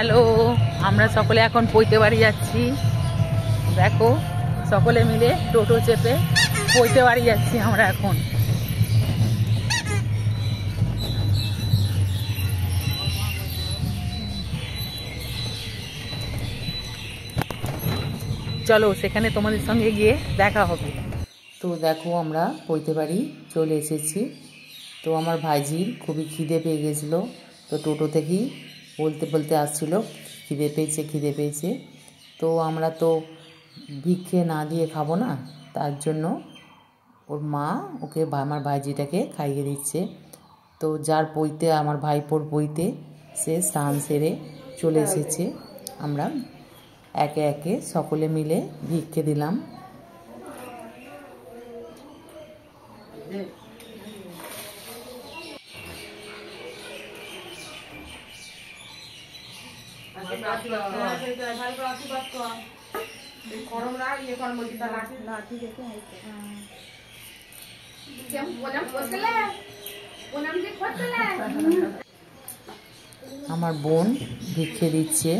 Hello, আমরা সকলে এখন পৈতে বাড়ি যাচ্ছি। দেখো, সকলে মিলে টোটো চেপে পৈতে বাড়ি যাচ্ছি আমরা এখন। চলো, সেখানে তোমাদের সঙ্গে গিয়ে দেখা হবে। তো দেখো, আমরা পৈতে বাড়ি চলে এসেছি। তো আমার ভাইজির খুবই খিদে পেয়ে গেছিলো, তো টোটো থেকেই বলতে বলতে আসছিল খিদে পেয়েছে। তো আমরা তো ভিক্ষে না দিয়ে খাবো না, তার জন্য ওর মা ওকে আমার ভাইজিটাকে খাইয়ে দিচ্ছে। তো যার পৈতে, আমার ভাইপোর পৈতে, সে স্নান সেরে চলে এসেছে। আমরা একে একে সকলে মিলে ভিক্ষে দিলাম। আমার বোন ভিক্ষে দিচ্ছে।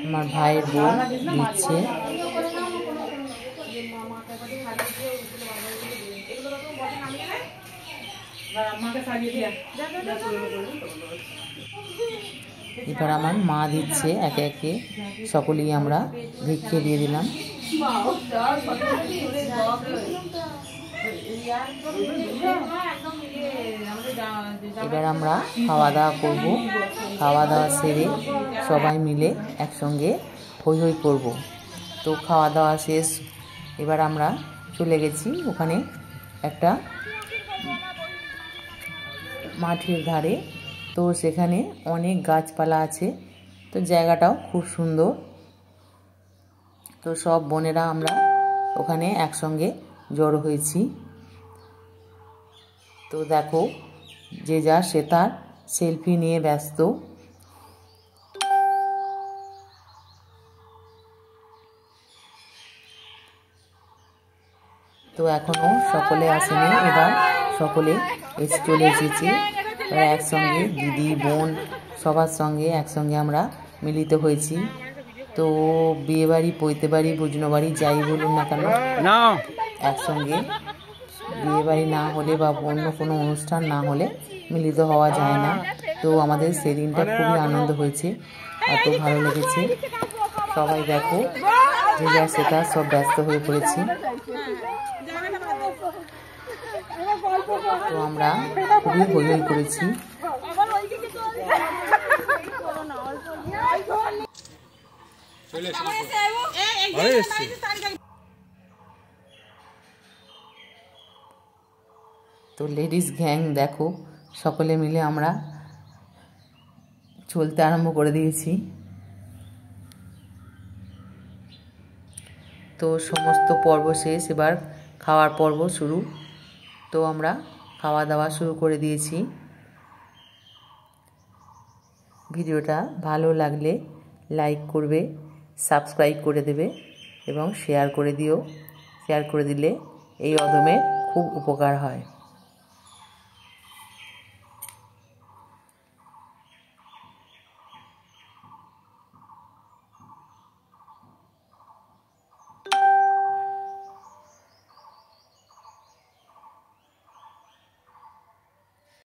আমার ভাইয়ের বোন দিচ্ছে। এবার আমার মা দিচ্ছে, একে একে সকলেই আমরা ভিক্ষে দিয়ে দিলাম। এবার আমরা খাওয়া দাওয়া করবো। খাওয়া দাওয়া সেরে সবাই মিলে একসঙ্গে হই হই করবো। তো খাওয়া দাওয়া শেষ, এবার আমরা চলে গেছি ওখানে একটা মাঠের ধারে। তো সেখানে অনেক গাছপালা আছে, তো জায়গাটাও খুব সুন্দর। তো সব বোনেরা আমরা ওখানে একসঙ্গে জড়ো হয়েছি। তো দেখো, যে যার সে তার সেলফি নিয়ে ব্যস্ত। তো এখনো সকলে আসেনি, এবার সকলে চলে এসেছি। একসঙ্গে দিদি, বোন সবার সঙ্গে একসঙ্গে আমরা মিলিত হয়েছি। তো বিয়ে বাড়ি, পৈতে বাড়ি, বুঝনো বাড়ি, যাই বলুন না কেন, একসঙ্গে বিয়ে বাড়ি না হলে বা অন্য কোনো অনুষ্ঠান না হলে মিলিত হওয়া যায় না। তো আমাদের সেদিনটা খুবই আনন্দ হয়েছে, এত ভালো লেগেছে। সবাই দেখো, যে যা সেটা সব ব্যস্ত হয়ে পড়েছি। তো আমরা খুবই হই হই করেছি। তো লেডিস গ্যাং দেখো, সকলে মিলে আমরা চলতে আরম্ভ করে দিয়েছি। তো সমস্ত পর্ব শেষ, এবার খাওয়ার পর্ব শুরু। তো আমরা খাওয়া দাওয়া শুরু করে দিয়েছি। ভিডিওটা ভালো লাগলে লাইক করবে, সাবস্ক্রাইব করে দেবে এবং শেয়ার করে দিও। শেয়ার করে দিলে এই অদমের খুব উপকার হয়।